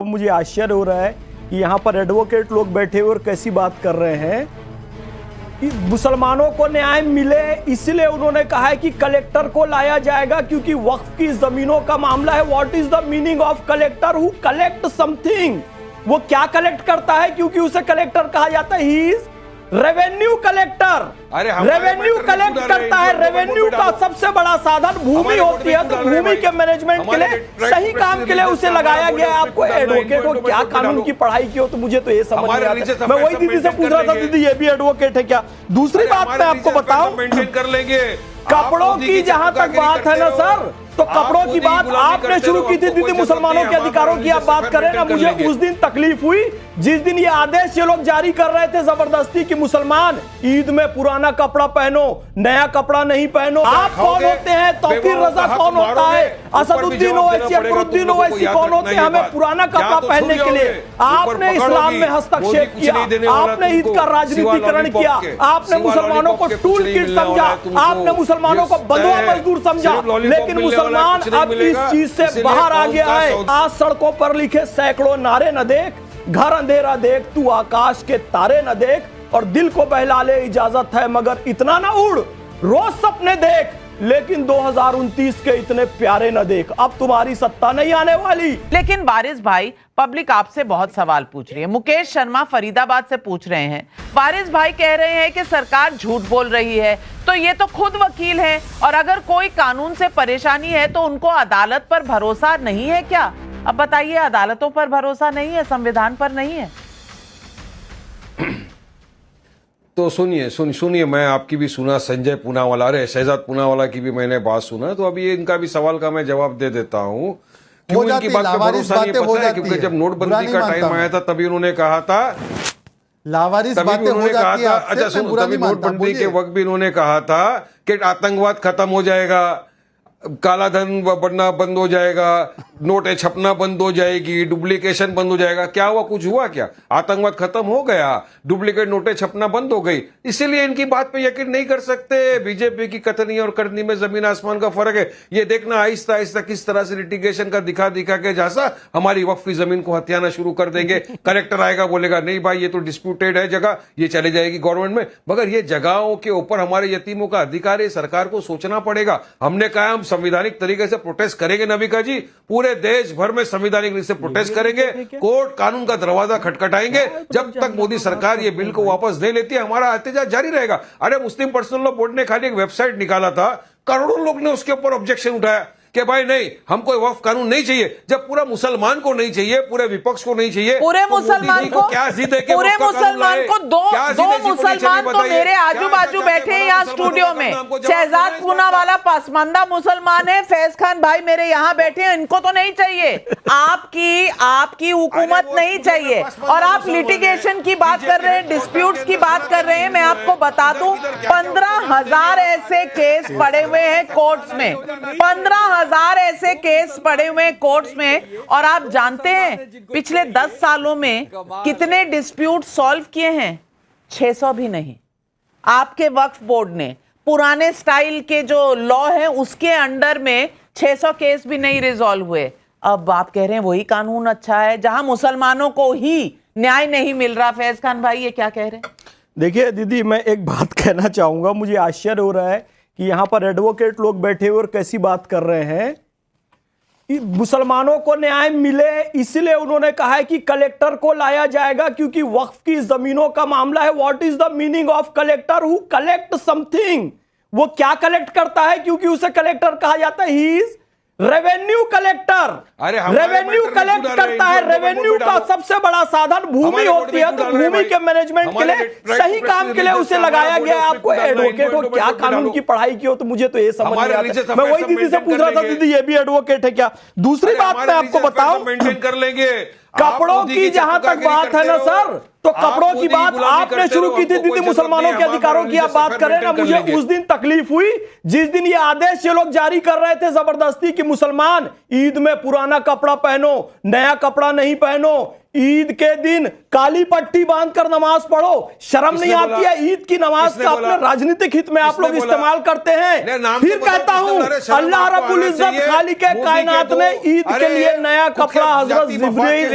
मुझे आश्चर्य हो रहा है कि यहाँ पर एडवोकेट लोग बैठे हुए और कैसी बात कर रहे हैं कि मुसलमानों को न्याय मिले, इसलिए उन्होंने कहा है कि कलेक्टर को लाया जाएगा क्योंकि वक्फ की जमीनों का मामला है। What is the meaning of collector who collect something? वो क्या कलेक्ट करता है? क्योंकि उसे कलेक्टर कहा जाता है। He is revenue collector. Revenue collect करता है। रेवेन्यू का सबसे बड़ा साधन भूमि होती है, तो भूमि के मैनेजमेंट के लिए, सही काम के लिए उसे लगाया गया। आपको एडवोकेट हो, क्या कानून की पढ़ाई की हो, तो मुझे तो ये समझ नहीं आता। मैं वही दीदी से पूछ रहा था, दीदी ये भी एडवोकेट है क्या? दूसरी बात मैं आपको बताऊं, कर लेंगे कपड़ों की जहां तक बात है ना सर, तो कपड़ों की बात आपने शुरू की थी दीदी, मुसलमानों के अधिकारों की आप बात करें ना। मुझे उस दिन तकलीफ हुई जिस दिन ये आदेश ये लोग जारी कर रहे थे जबरदस्ती कि मुसलमान ईद में पुराना कपड़ा पहनो, नया कपड़ा नहीं पहनो। आप कौन होते हैं? तौकीर रजा कौन होता है? असदुद्दीन ओवैसी, अकबरुद्दीन ओवैसी कौन होते हैं हमें पुराना कपड़ा पहनने के लिए? आपने इस्लाम में हस्तक्षेप किया, आपने ईद का राजनीतिकरण किया, आपने मुसलमानों को टूल किट समझा, आपने मुसलमानों को बंधुआ मजदूर समझा। लेकिन मुसलमान अब इस चीज से बाहर आ गया है। आज सड़कों पर लिखे सैकड़ों नारे न देख, घर अंधेरा देख, तू आकाश के तारे न देख, और दिल को बहला ले इजाजत है मगर इतना ना उड़, रोज सपने देख लेकिन 2029 के इतने प्यारे न देख। अब तुम्हारी सत्ता नहीं आने वाली। लेकिन वारिस भाई, पब्लिक आपसे बहुत सवाल पूछ रही है। मुकेश शर्मा फरीदाबाद से पूछ रहे हैं, वारिस भाई कह रहे हैं कि सरकार झूठ बोल रही है, तो ये तो खुद वकील हैं, और अगर कोई कानून से परेशानी है तो उनको अदालत पर भरोसा नहीं है क्या? अब बताइए, अदालतों पर भरोसा नहीं है, संविधान पर नहीं है? तो सुनिए, मैं आपकी भी सुना, संजय पूनावाला, अरे शहजाद पूनावाला की भी मैंने बात सुना, तो अभी इनका भी सवाल का मैं जवाब दे देता हूँ। क्यों इनकी बात का भरोसा नहीं पता है? क्योंकि जब नोटबंदी का टाइम आया था तभी उन्होंने कहा था, लावारिस बातें हो जाती है। अच्छा सुनो, तभी नोटबंदी के वक्त भी इन्होंने कहा था कि आतंकवाद खत्म हो जाएगा, काला धन बढ़ना बंद हो जाएगा, नोटें छपना बंद हो जाएगी, डुप्लीकेशन बंद हो जाएगा। क्या हुआ? कुछ हुआ क्या? आतंकवाद खत्म हो गया, डुप्लीकेट नोटें छपना बंद हो गई। इसीलिए इनकी बात पे यकीन नहीं कर सकते। बीजेपी की कथनी और करनी में जमीन आसमान का फर्क है। ये देखना आहिस्ता आहिस्ता किस तरह से लिटिगेशन का दिखा के जैसा हमारी वक्फ की जमीन को हथियाना शुरू कर देंगे। कलेक्टर आएगा, बोलेगा नहीं भाई ये तो डिस्प्यूटेड है जगह, ये चले जाएगी गवर्नमेंट में। मगर ये जगहों के ऊपर हमारे यतीमों का अधिकार है, सरकार को सोचना पड़ेगा। हमने कहा हम संवैधानिक तरीके से प्रोटेस्ट करेंगे नबिका जी, पूरे देश भर में संवैधानिक रूप से प्रोटेस्ट करेंगे, कोर्ट कानून का दरवाजा खटखटाएंगे। जब तक मोदी सरकार ये बिल को वापस नहीं लेती है, हमारा एहतजाज जारी रहेगा। अरे मुस्लिम पर्सनल लॉ बोर्ड ने खाली एक वेबसाइट निकाला था, करोड़ों लोग ने उसके ऊपर ऑब्जेक्शन उठाया कि भाई नहीं, हमको वक्फ कानून नहीं चाहिए। जब पूरा मुसलमान को नहीं चाहिए, पूरे विपक्ष को नहीं चाहिए, पूरे तो मुसलमान को क्या जिद है कि पूरे वक्फ का कानून मुसलमान लाए? को दो मुसलमान तो मेरे आजू बाजू बैठे हैं यहाँ स्टूडियो में। शहजाद पूनावाला पसमानदा मुसलमान है, फैज खान भाई मेरे यहाँ बैठे हैं, इनको तो नहीं चाहिए। आपकी हुकूमत नहीं चाहिए। और आप लिटिगेशन की बात कर रहे हैं, डिस्प्यूट्स की बात कर रहे हैं। मैं आपको बता दूं, 15,000 ऐसे केस पड़े हुए हैं कोर्ट्स में, 15,000 ऐसे केस पड़े हुए हैं कोर्ट्स में। और आप जानते हैं पिछले 10 सालों में कितने डिस्प्यूट सॉल्व किए हैं? 600 भी नहीं। आपके वक्फ बोर्ड ने पुराने स्टाइल के जो लॉ है उसके अंडर में 600 केस भी नहीं रिजॉल्व हुए। अब आप कह रहे हैं वही कानून अच्छा है जहां मुसलमानों को ही न्याय नहीं मिल रहा। फैज खान भाई ये क्या कह रहे हैं? देखिए दीदी, मैं एक बात कहना चाहूंगा, मुझे आश्चर्य हो रहा है कि यहाँ पर एडवोकेट लोग बैठे हुए और कैसी बात कर रहे हैं कि मुसलमानों को न्याय मिले, इसलिए उन्होंने कहा है कि कलेक्टर को लाया जाएगा क्योंकि वक्फ की जमीनों का मामला है। What is the meaning of collector who collect something? वो क्या कलेक्ट करता है? क्योंकि उसे कलेक्टर कहा जाता है। He is revenue collector. Revenue collect करता है। रेवेन्यू का सबसे बड़ा साधन भूमि होती है, तो भूमि के मैनेजमेंट के लिए, सही काम के लिए उसे लगाया गया। आपको एडवोकेट हो, क्या कानून की पढ़ाई की हो, तो मुझे तो ये समझ नहीं आता। मैं वही दीदी से पूछ रहा था, दीदी ये भी एडवोकेट है क्या? दूसरी बात मैं आपको बताऊं, मेंटेन कर लेंगे। कपड़ों की जहां तक बात है ना सर, तो कपड़ों की बात आपने शुरू की थी दीदी, मुसलमानों के अधिकारों की आप बात करें ना। मुझे उस दिन तकलीफ हुई जिस दिन ये आदेश ये लोग जारी कर रहे थे जबरदस्ती कि मुसलमान ईद में पुराना कपड़ा पहनो, नया कपड़ा नहीं पहनो, ईद के दिन काली पट्टी बांधकर नमाज पढ़ो, शर्म नहीं आती है? ईद की नमाज का अपने राजनीतिक हित में आप लोग इस्तेमाल करते हैं। फिर कहता हूं, अल्लाह रब्बुल इज्जत खालिक कायनात ने ईद के लिए नया कपड़ा हजरत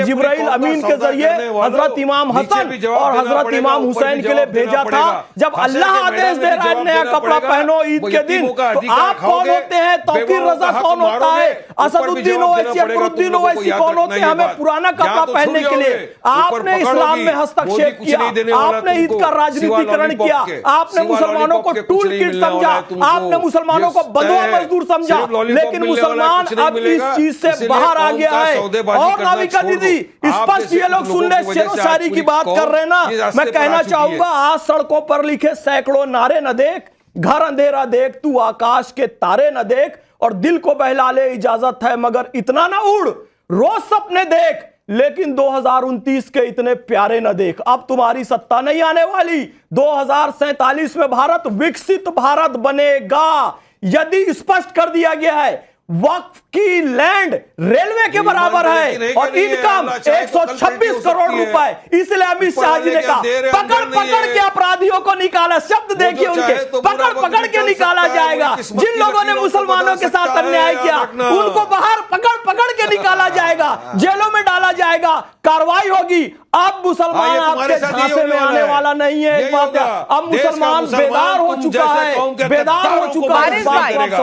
जिब्राइल अमीन के जरिए हजरत इमाम हसन और हजरत इमाम हुसैन के लिए भेजा था। जब अल्लाह आदेश दे रहा है नया कपड़ा पहनो ईद के दिन, तो आप कौन होते हैं? तौकीर रजा कौन होता है? असदुद्दीन ओवैसी, अकबरुद्दीन ओवैसी कौन होते हैं हमें पुराना कपड़ा पहनने के लिए? आपने इस्लाम में हस्तक्षेप किया, आपने ईद का राजनीतिकरण किया, आपने मुसलमानों को टूल किट समझा, आपने मुसलमानों को बंधुआ मजदूर समझा। लेकिन मुसलमान अब इस चीज से बाहर आ गया है। और नाविका दीदी, स्पष्ट ये लोग सुन ले, शेरो शायरी की बात कर रहे हैं ना, मैं कहना चाहूंगा, आज सड़कों पर लिखे सैकड़ों नारे न देख, घर अंधेरा देख, तू आकाश के तारे न देख, और दिल को बहला ले इजाजत है मगर इतना ना उड़, रोज सपने देख लेकिन 2029 के इतने प्यारे न देख। अब तुम्हारी सत्ता नहीं आने वाली। 2047 में भारत विकसित भारत बनेगा। यदि स्पष्ट कर दिया गया है वक्फ की लैंड रेलवे के बराबर है और इनकम 126 करोड़ रुपए, इसलिए अमित शाह जी ने कहा पकड़ पकड़ के अपराधियों को निकाला। शब्द देखिए उनके, पकड़ पकड़ के निकाला जाएगा। जिन लोगों ने मुसलमानों के साथ अन्याय किया उनको बाहर पकड़ पकड़ के निकाला जाएगा, जेलों में डाला जाएगा, कार्रवाई होगी। अब मुसलमान आपके झांसे में आने वाला नहीं है। एक बात है, अब मुसलमान बेदार हो चुका है, बेदार हो चुका है।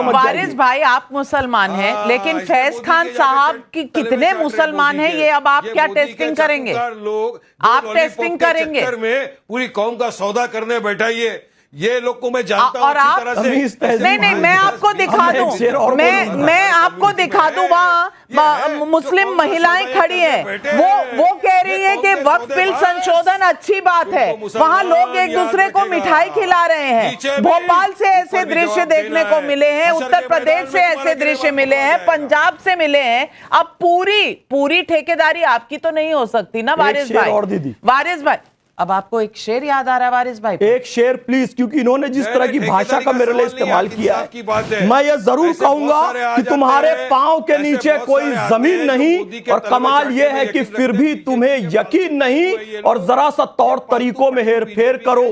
वारिस भाई, आप मुसलमान हैं, लेकिन फैज खान साहब की कितने मुसलमान हैं ये अब आप क्या टेस्टिंग करेंगे? आप टेस्टिंग करेंगे? पूरी कौम का सौदा करने बैठा ये लोग को मैं जानता हूं और आप नहीं, मैं आपको दिखा दूं, मैं आपको दिखा दूं, वहां मुस्लिम महिलाएं खड़ी हैं, वो कह रही है कि वक्फ बिल संशोधन अच्छी बात है। वहां लोग एक दूसरे को मिठाई खिला रहे हैं। भोपाल से ऐसे दृश्य देखने को मिले हैं, उत्तर प्रदेश से ऐसे दृश्य मिले हैं, पंजाब से मिले हैं। अब पूरी ठेकेदारी आपकी तो नहीं हो सकती ना वारिस भाई। वारिस भाई, अब आपको एक शेर याद आ रहा है वारिस भाई? एक शेर प्लीज, क्योंकि इन्होंने जिस तरह की भाषा का मेरे लिए इस्तेमाल किया है, मैं ये जरूर कहूंगा कि तुम्हारे पांव के नीचे कोई जमीन नहीं, और कमाल ये है कि फिर भी तुम्हें यकीन नहीं, और जरा सा तौर तरीकों में हेर फेर करो।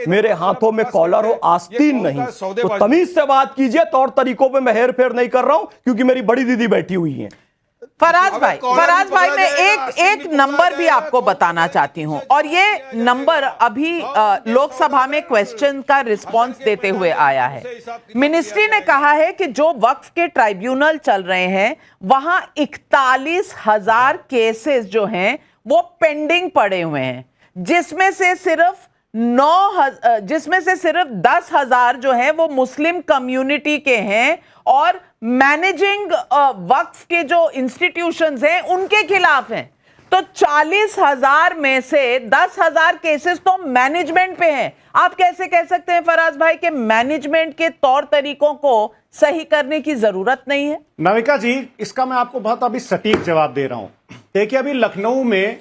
मेरे हाथों में कॉलर हो, आस्तीन नहीं, तो तमीज से बात कीजिए। तौर तरीकों में मैं हेर फेर नहीं कर रहा हूं, क्योंकि मेरी बड़ी दीदी बैठी हुई है। फराज भाई, मैं एक नंबर भी आपको बताना चाहती हूं, और ये नंबर अभी लोकसभा में क्वेश्चन का रिस्पांस देते हुए आया है। मिनिस्ट्री ने कहा है कि जो वक्फ के ट्राइब्यूनल चल रहे हैं वहां 41,000 केसेस जो हैं वो पेंडिंग पड़े हुए हैं, जिसमें से सिर्फ 10,000 जो है वो मुस्लिम कम्युनिटी के हैं, और मैनेजिंग वक्फ के जो इंस्टीट्यूशंस हैं उनके खिलाफ हैं। तो 40,000 में से 10,000 केसेस तो मैनेजमेंट पे हैं। आप कैसे कह सकते हैं फराज भाई कि मैनेजमेंट के तौर तरीकों को सही करने की जरूरत नहीं है? नाविका जी, इसका मैं आपको बहुत अभी सटीक जवाब दे रहा हूं। देखिए, अभी लखनऊ में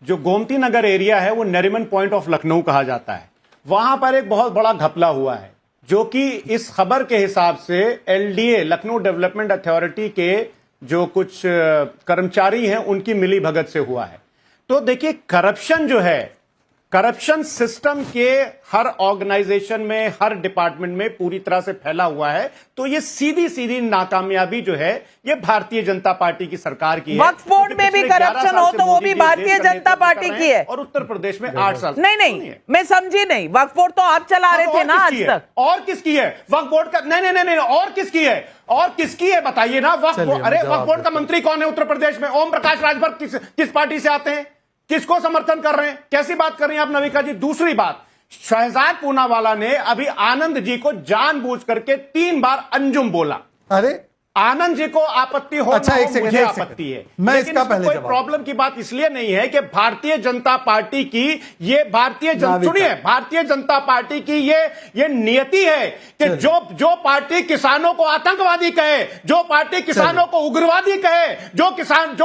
जो गोमती नगर एरिया है वो नरीमन पॉइंट ऑफ लखनऊ कहा जाता है। वहां पर एक बहुत बड़ा घपला हुआ है, जो कि इस खबर के हिसाब से एलडीए, लखनऊ डेवलपमेंट अथॉरिटी के जो कुछ कर्मचारी हैं उनकी मिली भगत से हुआ है। तो देखिए, करप्शन जो है, करप्शन सिस्टम के हर ऑर्गेनाइजेशन में, हर डिपार्टमेंट में पूरी तरह से फैला हुआ है। तो ये सीधी सीधी नाकामयाबी जो है ये भारतीय जनता पार्टी की सरकार की है। वक्फ बोर्ड में भी करप्शन हो तो वो भी भारतीय जनता पार्टी की है, और उत्तर प्रदेश में 8 साल। नहीं, मैं समझी नहीं। वक्फ बोर्ड तो आप चला रहे थे ना आज तक। और किसकी है वक्फ बोर्ड का? नहीं, और किसकी है? और किसकी है बताइए ना। वक्फ बोर्ड का मंत्री कौन है उत्तर प्रदेश में? ओम प्रकाश राजभर किस पार्टी से आते हैं? किसको समर्थन कर रहे हैं? कैसी बात कर रही हैं आप नविका जी? दूसरी बात, शहजाद पूनावाला ने अभी आनंद जी को जानबूझ करके 3 बार अंजुम बोला। अरे आनंद जी को आपत्ति हो, अच्छा, एक सेकंड, मुझे आपत्ति है, मैं इसका पहले कोई प्रॉब्लम की बात इसलिए नहीं है कि भारतीय जनता पार्टी की ये भारतीय जनता पार्टी की ये नियति है कि जो पार्टी किसानों को आतंकवादी कहे, जो पार्टी किसानों को उग्रवादी कहे, जो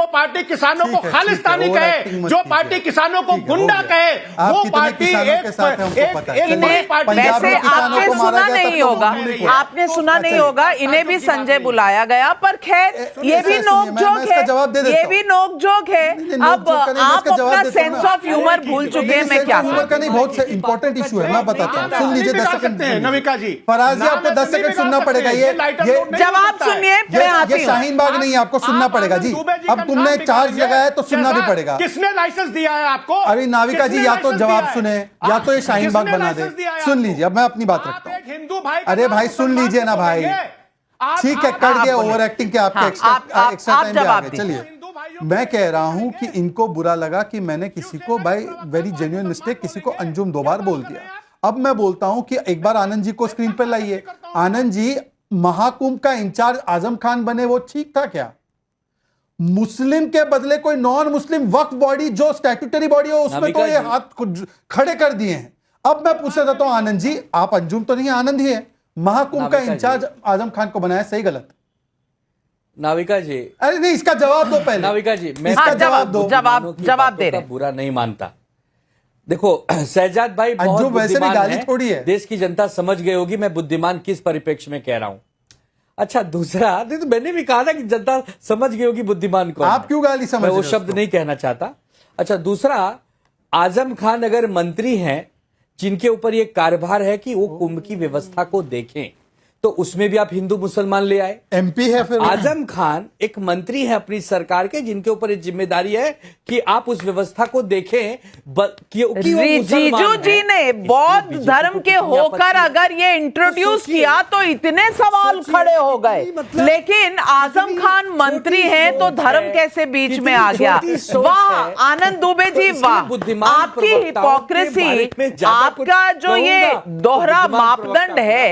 पार्टी किसानों को खालिस्तानी कहे, जो पार्टी किसानों को गुंडा कहे, वो पार्टी आपने सुना नहीं होगा, इन्हें भी संजय बुलाया दिखाया गया, पर खैर ये भी नोक-झोंक है, ये भी नोक-झोंक है। अब आप अपना सेंस ऑफ ह्यूमर भूल चुके हैं। मैं क्या ह्यूमर का नहीं, बहुत इंपॉर्टेंट इशू है, मैं बताता हूँ। सुन लीजिए 10 सेकंड नविका जी। फराज जी, आपको 10 सेकंड सुनना पड़ेगा। ये जवाब सुनिए, मैं आती हूँ। शाहीन बाग नहीं है, आपको सुनना पड़ेगा जी। अब तुमने चार्ज लगाया है तो सुनना भी पड़ेगा। किसने लाइसेंस दिया है आपको? अरे नाविका जी, या तो जवाब सुने या तो ये शाहीन बाग बना दे। सुन लीजिए, अब मैं अपनी बात रखता हूँ। हिंदू भाई, अरे भाई सुन लीजिए ना भाई, ठीक है, कट गया ओवर एक्टिंग के आपके एक्स्ट्रा टाइम पे आ गए। चलिए, मैं कह रहा हूं कि इनको बुरा लगा कि मैंने किसी को बाय वेरी जेन्युइन मिस्टेक किसी को अंजुम 2 बार बोल दिया। अब मैं बोलता हूं कि एक बार आनंद जी को स्क्रीन पर लाइए। आनंद जी, महाकुंभ का इंचार्ज आजम खान बने, वो ठीक था क्या? मुस्लिम के बदले कोई नॉन मुस्लिम वक्फ बॉडी जो स्टैट्यूटरी बॉडी हो उसमें तो ये हाथ खड़े कर दिए हैं। अब मैं पूछना चाहता हूं आनंद जी, आप अंजुम तो नहीं, आनंद ही है, महाकुंभ का इंचार्ज आजम खान को बनाया, सही गलत? नाविका जी, अरे नहीं, इसका जवाब दो पहले। नाविका जी, मैं इसका जवाब दो। जवाब दे रहे, बुरा नहीं मानता। देखो शहजाद भाई बहुत वैसे भी गाली है, थोड़ी है। देश की जनता समझ गई होगी मैं बुद्धिमान किस परिप्रेक्ष्य में कह रहा हूं। अच्छा, दूसरा, तो मैंने भी कहा ना कि जनता समझ गई होगी बुद्धिमान कौन। आप क्यों गाली समझ मैं रहे वो हो शब्द नहीं कहना चाहता। अच्छा, दूसरा, आजम खान अगर मंत्री हैं जिनके ऊपर ये कारभार है कि वो कुंभ की व्यवस्था को देखें, तो उसमें भी आप हिंदू मुसलमान ले आए। एमपी है फिर। आजम खान एक मंत्री है अपनी सरकार के, जिनके ऊपर एक जिम्मेदारी है कि आप उस व्यवस्था को देखें। क्योंकि जीजू जी ने बौद्ध धर्म के होकर अगर ये इंट्रोड्यूस किया तो इतने सवाल खड़े हो गए, लेकिन आजम खान मंत्री हैं तो धर्म कैसे बीच में आ गया? वाह आनंद दुबे जी, वाह, आपकी हिपोक्रेसी, आपका जो ये दोहरा मापदंड है,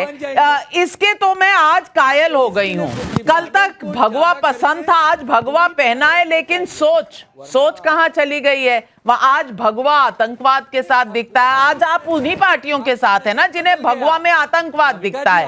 इसके तो मैं आज कायल हो गई हूं। कल तक भगवा पसंद था, आज भगवा पहना है, लेकिन सोच कहां चली गई है? वह आज भगवा आतंकवाद के साथ दिखता है। आज आप उन्हीं पार्टियों के साथ है ना जिन्हें भगवा में आतंकवाद दिखता है।